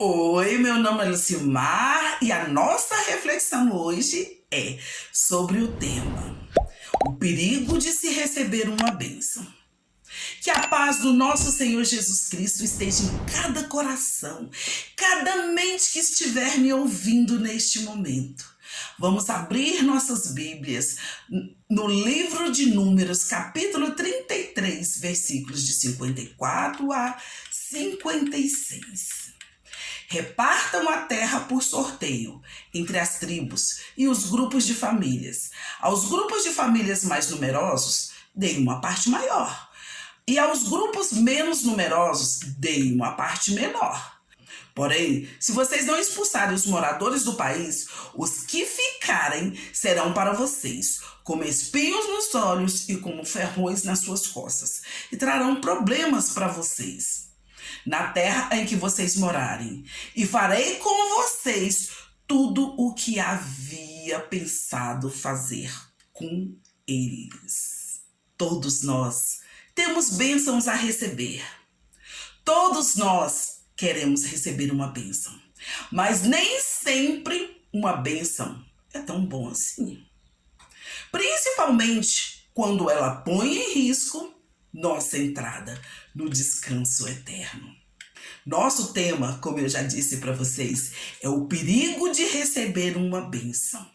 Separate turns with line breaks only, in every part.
Oi, meu nome é Lucimar e a nossa reflexão hoje é sobre o tema: o perigo de se receber uma bênção. Que a paz do nosso Senhor Jesus Cristo esteja em cada coração, cada mente que estiver me ouvindo neste momento. Vamos abrir nossas Bíblias no livro de Números, capítulo 33, versículos de 54 a 56. Repartam a terra por sorteio entre as tribos e os grupos de famílias. Aos grupos de famílias mais numerosos, deem uma parte maior. E aos grupos menos numerosos, deem uma parte menor. Porém, se vocês não expulsarem os moradores do país, os que ficarem serão para vocês como espinhos nos olhos e como ferrões nas suas costas, e trarão problemas para vocês na terra em que vocês morarem, e farei com vocês tudo o que havia pensado fazer com eles. Todos nós temos bênçãos a receber. Todos nós queremos receber uma bênção, mas nem sempre uma bênção é tão bom assim. Principalmente quando ela põe em risco nossa entrada no descanso eterno. Nosso tema, como eu já disse para vocês, é o perigo de receber uma bênção.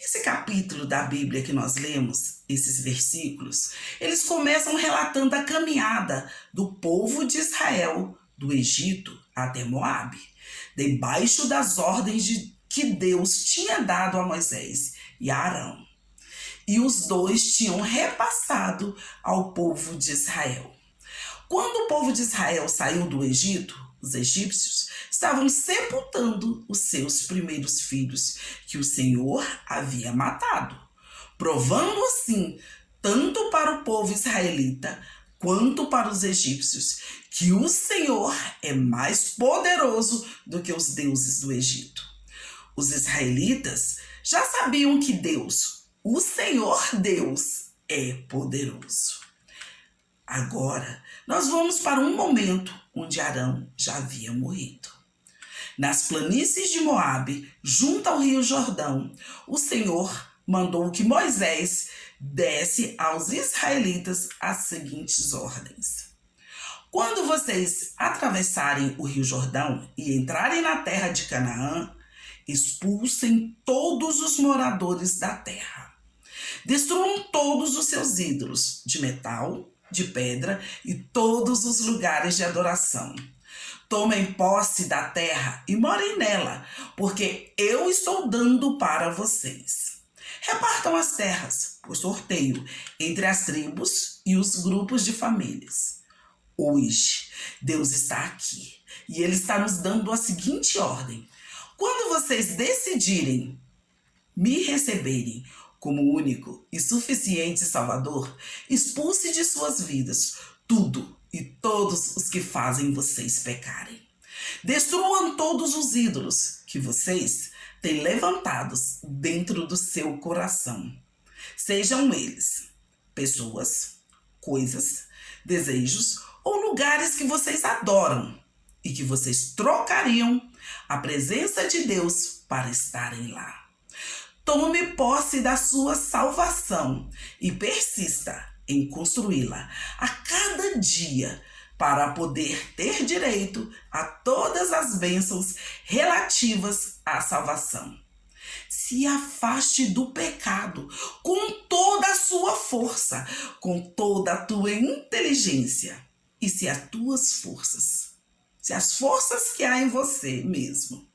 Esse capítulo da Bíblia que nós lemos, esses versículos, eles começam relatando a caminhada do povo de Israel do Egito até Moabe, debaixo das ordens que Deus tinha dado a Moisés e a Arão. E os dois tinham repassado ao povo de Israel. Quando o povo de Israel saiu do Egito, os egípcios estavam sepultando os seus primeiros filhos que o Senhor havia matado, provando assim, tanto para o povo israelita quanto para os egípcios, que o Senhor é mais poderoso do que os deuses do Egito. Os israelitas já sabiam que Deus, o Senhor Deus, é poderoso. Agora, nós vamos para um momento onde Arão já havia morrido. Nas planícies de Moabe, junto ao rio Jordão, o Senhor mandou que Moisés desse aos israelitas as seguintes ordens: quando vocês atravessarem o rio Jordão e entrarem na terra de Canaã, expulsem todos os moradores da terra. Destruam todos os seus ídolos de metal, de pedra e todos os lugares de adoração. Tomem posse da terra e morem nela, porque eu estou dando para vocês. Repartam as terras por sorteio entre as tribos e os grupos de famílias. Hoje, Deus está aqui e Ele está nos dando a seguinte ordem: quando vocês decidirem me receberem como único e suficiente Salvador, expulse de suas vidas tudo e todos os que fazem vocês pecarem. Destruam todos os ídolos que vocês têm levantados dentro do seu coração. Sejam eles pessoas, coisas, desejos ou lugares que vocês adoram e que vocês trocariam a presença de Deus para estarem lá. Tome posse da sua salvação e persista em construí-la a cada dia para poder ter direito a todas as bênçãos relativas à salvação. Se afaste do pecado com toda a sua força, com toda a tua inteligência. E se as forças que há em você mesmo,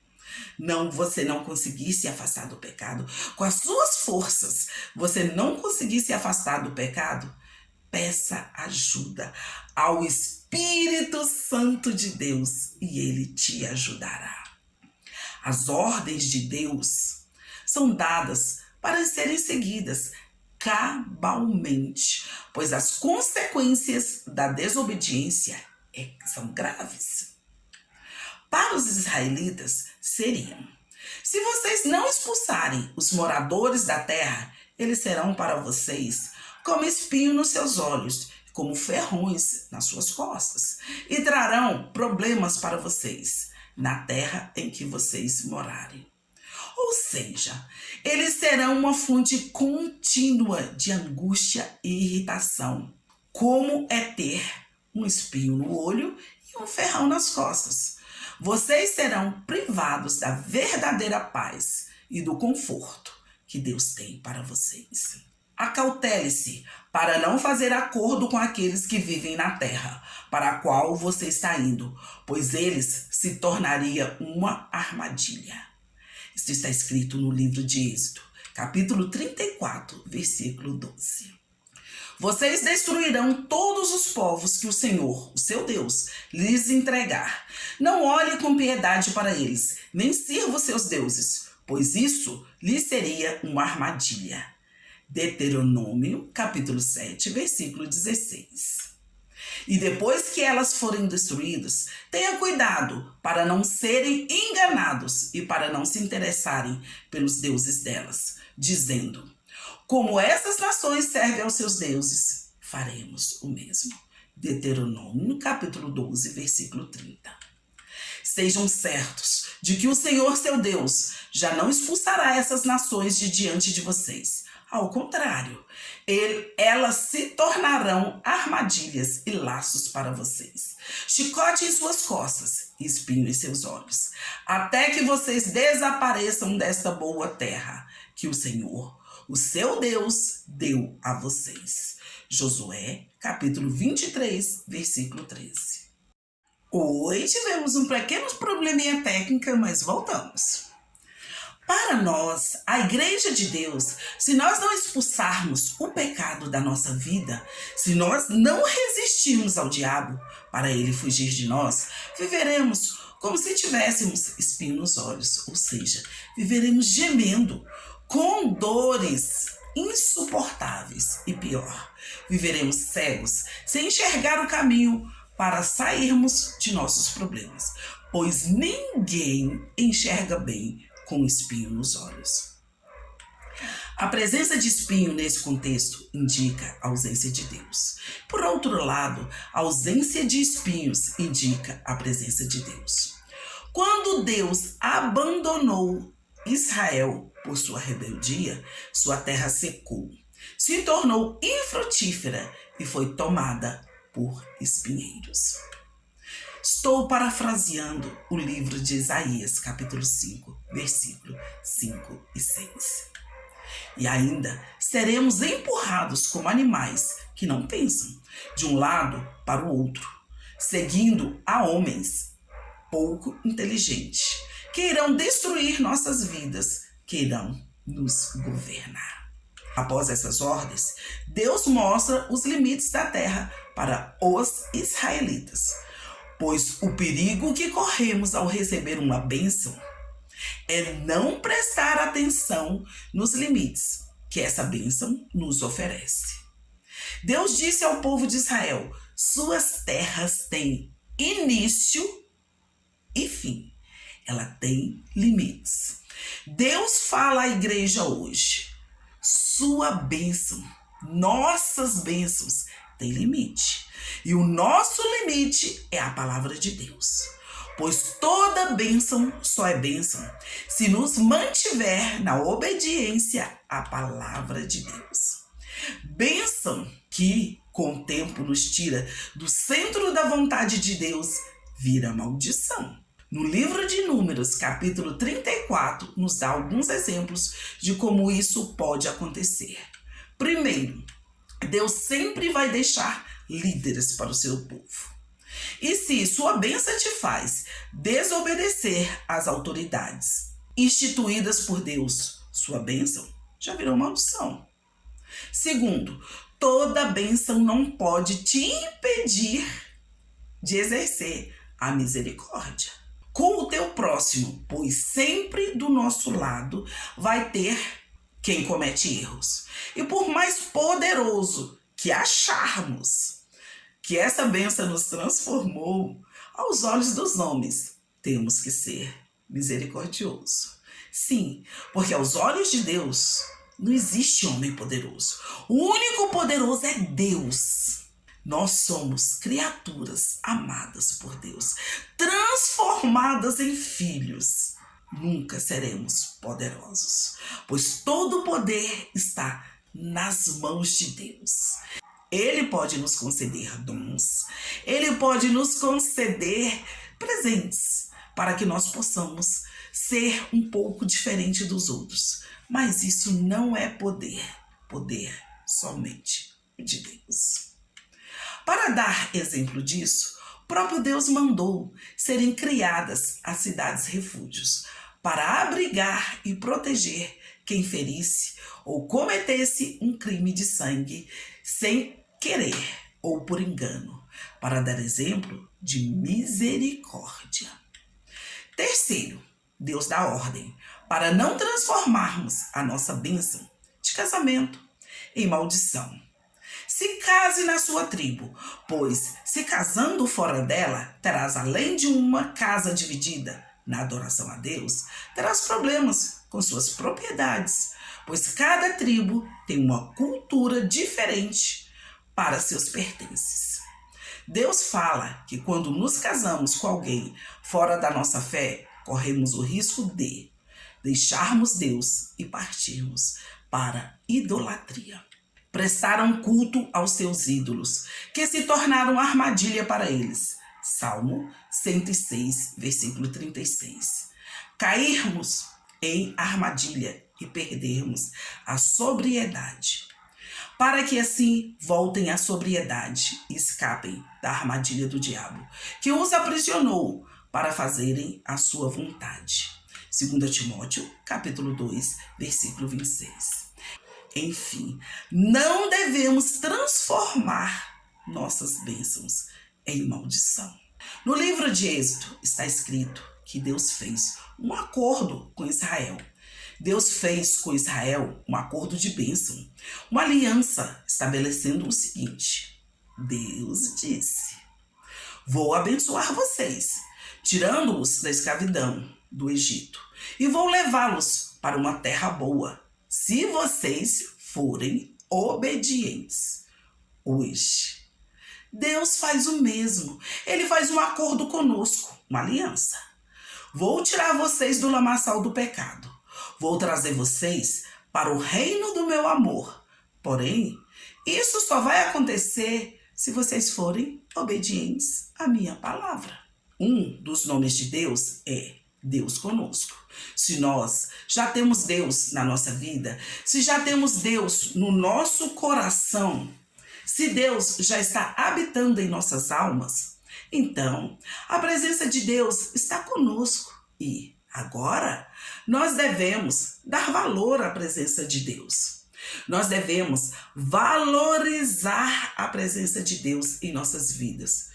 você não conseguir se afastar do pecado, com as suas forças, você não conseguir se afastar do pecado, peça ajuda ao Espírito Santo de Deus e Ele te ajudará. As ordens de Deus são dadas para serem seguidas cabalmente, pois as consequências da desobediência são graves. Para os israelitas seriam: se vocês não expulsarem os moradores da terra, eles serão para vocês como espinho nos seus olhos, como ferrões nas suas costas e trarão problemas para vocês na terra em que vocês morarem. Ou seja, eles serão uma fonte contínua de angústia e irritação, como é ter um espinho no olho e um ferrão nas costas. Vocês serão privados da verdadeira paz e do conforto que Deus tem para vocês. Acautele-se para não fazer acordo com aqueles que vivem na terra, para a qual você está indo, pois eles se tornariam uma armadilha. Isso está escrito no livro de Êxodo, capítulo 34, versículo 12. Vocês destruirão todos os povos que o Senhor, o seu Deus, lhes entregar. Não olhe com piedade para eles, nem sirva os seus deuses, pois isso lhes seria uma armadilha. Deuteronômio, capítulo 7, versículo 16. E depois que elas forem destruídas, tenha cuidado para não serem enganados e para não se interessarem pelos deuses delas, dizendo: como essas nações servem aos seus deuses, faremos o mesmo. Deuteronômio, capítulo 12, versículo 30. Estejam certos de que o Senhor, seu Deus, já não expulsará essas nações de diante de vocês. Ao contrário, elas se tornarão armadilhas e laços para vocês, chicote em suas costas e espinho em seus olhos, até que vocês desapareçam desta boa terra que o Senhor, o seu Deus, deu a vocês. Josué, capítulo 23, versículo 13. Hoje tivemos um pequeno probleminha técnica, mas voltamos. Para nós, a Igreja de Deus, se nós não expulsarmos o pecado da nossa vida, se nós não resistirmos ao diabo para ele fugir de nós, viveremos como se tivéssemos espinho nos olhos, ou seja, viveremos gemendo, com dores insuportáveis e pior, viveremos cegos, sem enxergar o caminho para sairmos de nossos problemas, pois ninguém enxerga bem com espinho nos olhos. A presença de espinho nesse contexto indica a ausência de Deus. Por outro lado, a ausência de espinhos indica a presença de Deus. Quando Deus abandonou Israel por sua rebeldia, sua terra secou, se tornou infrutífera e foi tomada por espinheiros. Estou parafraseando o livro de Isaías, capítulo 5, versículo 5 e 6. E ainda seremos empurrados como animais que não pensam, de um lado para o outro, seguindo a homens pouco inteligentes, que irão destruir nossas vidas, que irão nos governar. Após essas ordens, Deus mostra os limites da terra para os israelitas, pois o perigo que corremos ao receber uma bênção é não prestar atenção nos limites que essa bênção nos oferece. Deus disse ao povo de Israel: suas terras têm início e fim. Ela tem limites. Deus fala à igreja hoje: sua bênção, nossas bênçãos têm limite. E o nosso limite é a palavra de Deus. Pois toda bênção só é bênção se nos mantiver na obediência à palavra de Deus. Bênção que, com o tempo, nos tira do centro da vontade de Deus, vira maldição. No livro de Números, capítulo 34, nos dá alguns exemplos de como isso pode acontecer. Primeiro, Deus sempre vai deixar líderes para o seu povo. E se sua bênção te faz desobedecer às autoridades instituídas por Deus, sua bênção já virou maldição. Segundo, toda bênção não pode te impedir de exercer a misericórdia com o teu próximo, pois sempre do nosso lado vai ter quem comete erros. E por mais poderoso que acharmos que essa bênção nos transformou, aos olhos dos homens, temos que ser misericordioso. Sim, porque aos olhos de Deus não existe homem poderoso. O único poderoso é Deus. Nós somos criaturas amadas por Deus, transformadas em filhos. Nunca seremos poderosos, pois todo o poder está nas mãos de Deus. Ele pode nos conceder dons, Ele pode nos conceder presentes para que nós possamos ser um pouco diferente dos outros. Mas isso não é poder, poder somente de Deus. Para dar exemplo disso, o próprio Deus mandou serem criadas as cidades-refúgios para abrigar e proteger quem ferisse ou cometesse um crime de sangue sem querer ou por engano, para dar exemplo de misericórdia. Terceiro, Deus dá ordem para não transformarmos a nossa bênção de casamento em maldição. Se case na sua tribo, pois se casando fora dela, terás além de uma casa dividida na adoração a Deus, terás problemas com suas propriedades, pois cada tribo tem uma cultura diferente para seus pertences. Deus fala que quando nos casamos com alguém fora da nossa fé, corremos o risco de deixarmos Deus e partirmos para idolatria. Prestaram culto aos seus ídolos, que se tornaram armadilha para eles. Salmo 106, versículo 36. Cairmos em armadilha e perdermos a sobriedade, para que assim voltem à sobriedade e escapem da armadilha do diabo, que os aprisionou para fazerem a sua vontade. 2 Timóteo, capítulo 2, versículo 26. Enfim, não devemos transformar nossas bênçãos em maldição. No livro de Êxodo está escrito que Deus fez um acordo com Israel. Deus fez com Israel um acordo de bênção, uma aliança estabelecendo o seguinte: Deus disse: vou abençoar vocês, tirando-os da escravidão do Egito, e vou levá-los para uma terra boa, se vocês forem obedientes. Hoje, Deus faz o mesmo. Ele faz um acordo conosco, uma aliança. Vou tirar vocês do lamaçal do pecado. Vou trazer vocês para o reino do meu amor. Porém, isso só vai acontecer se vocês forem obedientes à minha palavra. Um dos nomes de Deus é Deus conosco. Se nós já temos Deus na nossa vida, se já temos Deus no nosso coração, se Deus já está habitando em nossas almas, então a presença de Deus está conosco e agora nós devemos dar valor à presença de Deus. Nós devemos valorizar a presença de Deus em nossas vidas,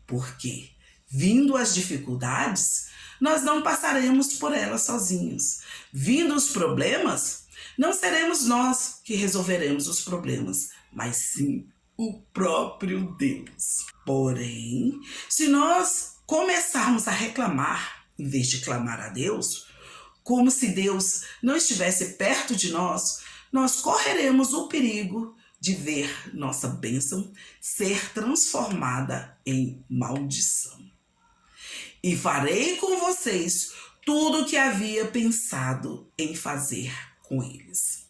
porque vindo as dificuldades, nós não passaremos por elas sozinhos. Vindo os problemas, não seremos nós que resolveremos os problemas, mas sim o próprio Deus. Porém, se nós começarmos a reclamar, em vez de clamar a Deus, como se Deus não estivesse perto de nós, nós correremos o perigo de ver nossa bênção ser transformada em maldição. E farei com vocês tudo o que havia pensado em fazer com eles.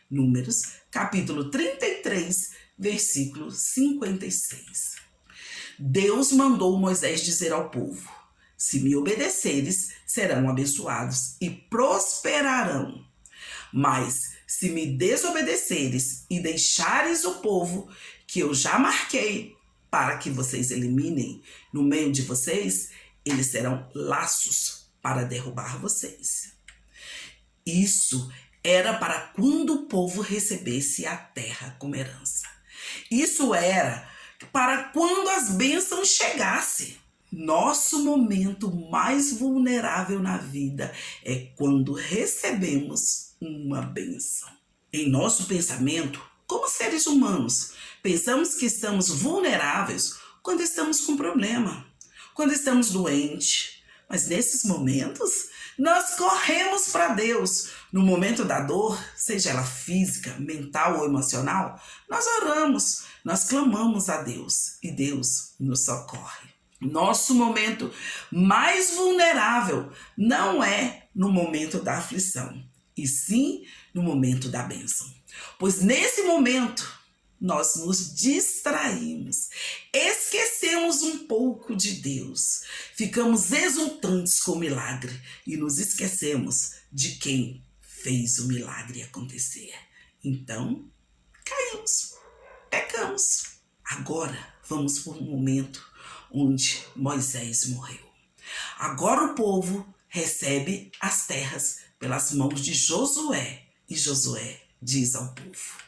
Números, capítulo 33, versículo 56. Deus mandou Moisés dizer ao povo: se me obedeceres, serão abençoados e prosperarão. Mas se me desobedeceres e deixares o povo que eu já marquei para que vocês eliminem no meio de vocês, eles serão laços para derrubar vocês. Isso era para quando o povo recebesse a terra como herança. Isso era para quando as bênçãos chegassem. Nosso momento mais vulnerável na vida é quando recebemos uma bênção. Em nosso pensamento, como seres humanos, pensamos que estamos vulneráveis quando estamos com problema, quando estamos doentes. Mas nesses momentos, nós corremos para Deus. No momento da dor, seja ela física, mental ou emocional, nós oramos, nós clamamos a Deus e Deus nos socorre. Nosso momento mais vulnerável não é no momento da aflição, e sim no momento da bênção. Pois nesse momento, nós nos distraímos, esquecemos um pouco de Deus, ficamos exultantes com o milagre e nos esquecemos de quem fez o milagre acontecer. Então, caímos, pecamos. Agora vamos para um momento onde Moisés morreu. Agora o povo recebe as terras pelas mãos de Josué, e Josué diz ao povo: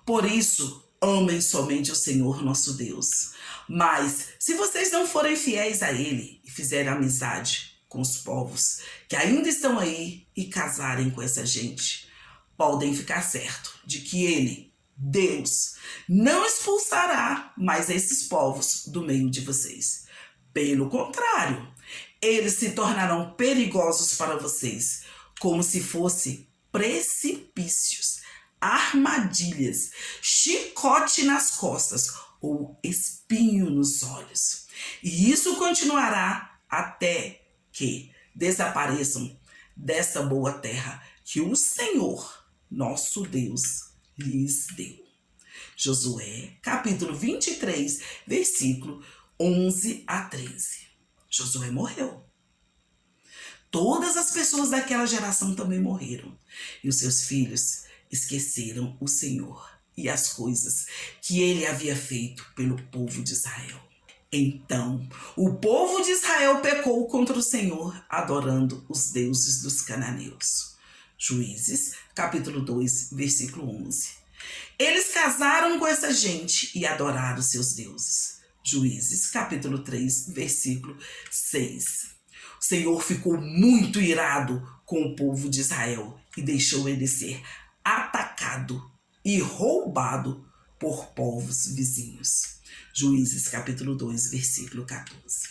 por isso, amem somente o Senhor nosso Deus. Mas, se vocês não forem fiéis a Ele e fizerem amizade com os povos que ainda estão aí e casarem com essa gente, podem ficar certo de que Ele, Deus, não expulsará mais esses povos do meio de vocês. Pelo contrário, eles se tornarão perigosos para vocês, como se fossem precipícios, armadilhas, chicote nas costas ou espinho nos olhos. E isso continuará até que desapareçam dessa boa terra que o Senhor, nosso Deus, lhes deu. Josué, capítulo 23, versículo 11 a 13. Josué morreu. Todas as pessoas daquela geração também morreram. E os seus filhos esqueceram o Senhor e as coisas que ele havia feito pelo povo de Israel. Então, o povo de Israel pecou contra o Senhor, adorando os deuses dos cananeus. Juízes, capítulo 2, versículo 11. Eles casaram com essa gente e adoraram seus deuses. Juízes, capítulo 3, versículo 6. O Senhor ficou muito irado com o povo de Israel e deixou ele ser atacado e roubado por povos vizinhos. Juízes capítulo 2, versículo 14.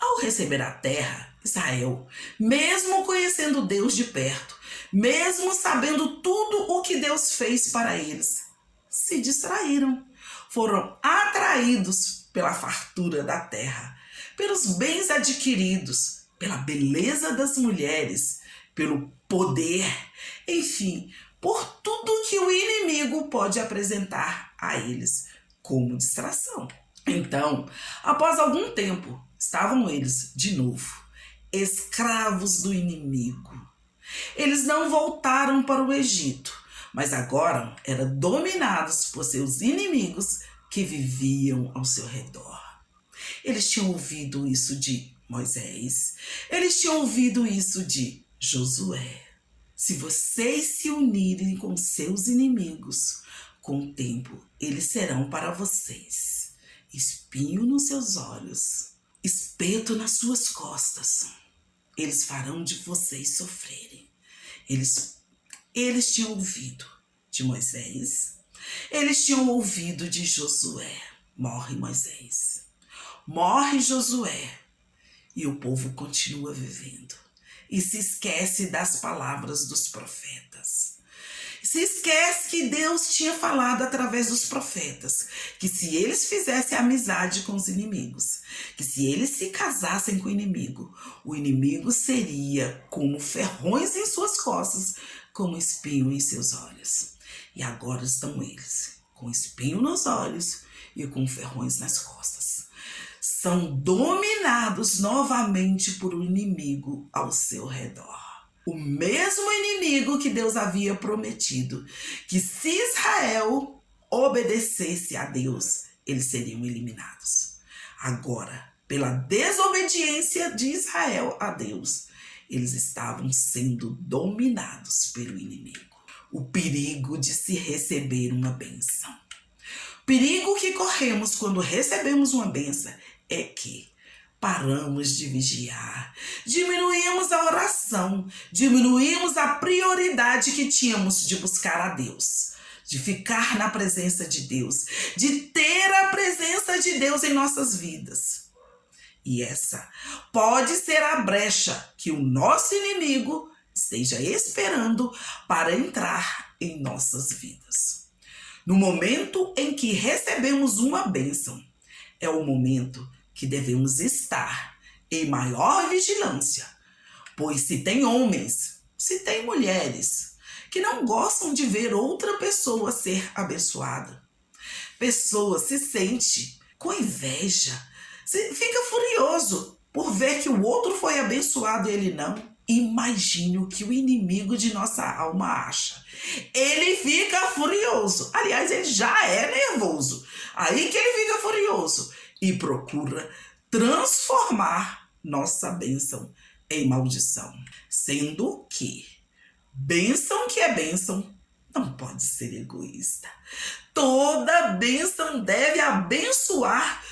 Ao receber a terra, Israel, mesmo conhecendo Deus de perto, mesmo sabendo tudo o que Deus fez para eles, se distraíram. Foram atraídos pela fartura da terra, pelos bens adquiridos, pela beleza das mulheres, pelo poder, enfim, por tudo que o inimigo pode apresentar a eles como distração. Então, após algum tempo, estavam eles, de novo, escravos do inimigo. Eles não voltaram para o Egito, mas agora eram dominados por seus inimigos que viviam ao seu redor. Eles tinham ouvido isso de Moisés, eles tinham ouvido isso de Josué. Se vocês se unirem com seus inimigos, com o tempo eles serão para vocês espinho nos seus olhos, espeto nas suas costas. Eles farão de vocês sofrerem. Eles tinham ouvido de Moisés, eles tinham ouvido de Josué. Morre Moisés, morre Josué, e o povo continua vivendo. E se esquece das palavras dos profetas. Se esquece que Deus tinha falado através dos profetas, que se eles fizessem amizade com os inimigos, que se eles se casassem com o inimigo seria como ferrões em suas costas, como espinho em seus olhos. E agora estão eles, com espinho nos olhos e com ferrões nas costas. São dominados novamente por um inimigo ao seu redor. O mesmo inimigo que Deus havia prometido que se Israel obedecesse a Deus, eles seriam eliminados. Agora, pela desobediência de Israel a Deus, eles estavam sendo dominados pelo inimigo. O perigo de se receber uma bênção. O perigo que corremos quando recebemos uma bênção é que paramos de vigiar, diminuímos a oração, diminuímos a prioridade que tínhamos de buscar a Deus, de ficar na presença de Deus, de ter a presença de Deus em nossas vidas. E essa pode ser a brecha que o nosso inimigo esteja esperando para entrar em nossas vidas. No momento em que recebemos uma bênção, é o momento que devemos estar em maior vigilância, pois se tem homens, se tem mulheres que não gostam de ver outra pessoa ser abençoada, pessoa se sente com inveja, fica furioso por ver que o outro foi abençoado e ele não. Imagine o que o inimigo de nossa alma acha. Ele fica furioso. Aliás, ele já é nervoso. Aí que ele fica furioso e procura transformar nossa bênção em maldição. Sendo que bênção que é bênção não pode ser egoísta. Toda bênção deve abençoar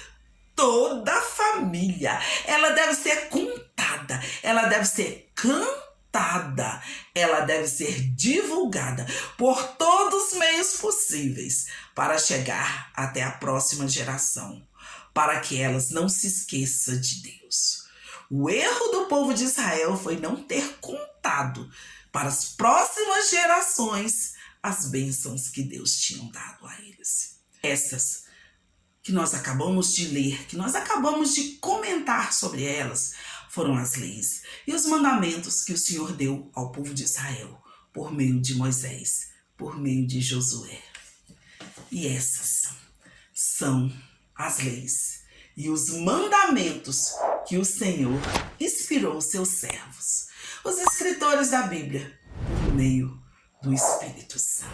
toda a família. Ela deve ser contada, ela deve ser cantada, ela deve ser divulgada por todos os meios possíveis para chegar até a próxima geração, para que elas não se esqueçam de Deus. O erro do povo de Israel foi não ter contado para as próximas gerações as bênçãos que Deus tinha dado a eles. Essas que nós acabamos de ler, que nós acabamos de comentar sobre elas, foram as leis e os mandamentos que o Senhor deu ao povo de Israel por meio de Moisés, por meio de Josué. E essas são as leis e os mandamentos que o Senhor inspirou os seus servos, os escritores da Bíblia, por meio do Espírito Santo.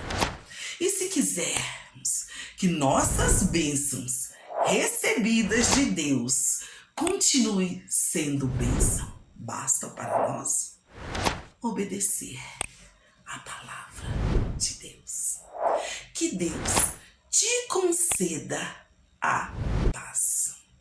E se quisermos que nossas bênçãos recebidas de Deus continuem sendo bênção, basta para nós obedecer a palavra de Deus. Que Deus te conceda a paz.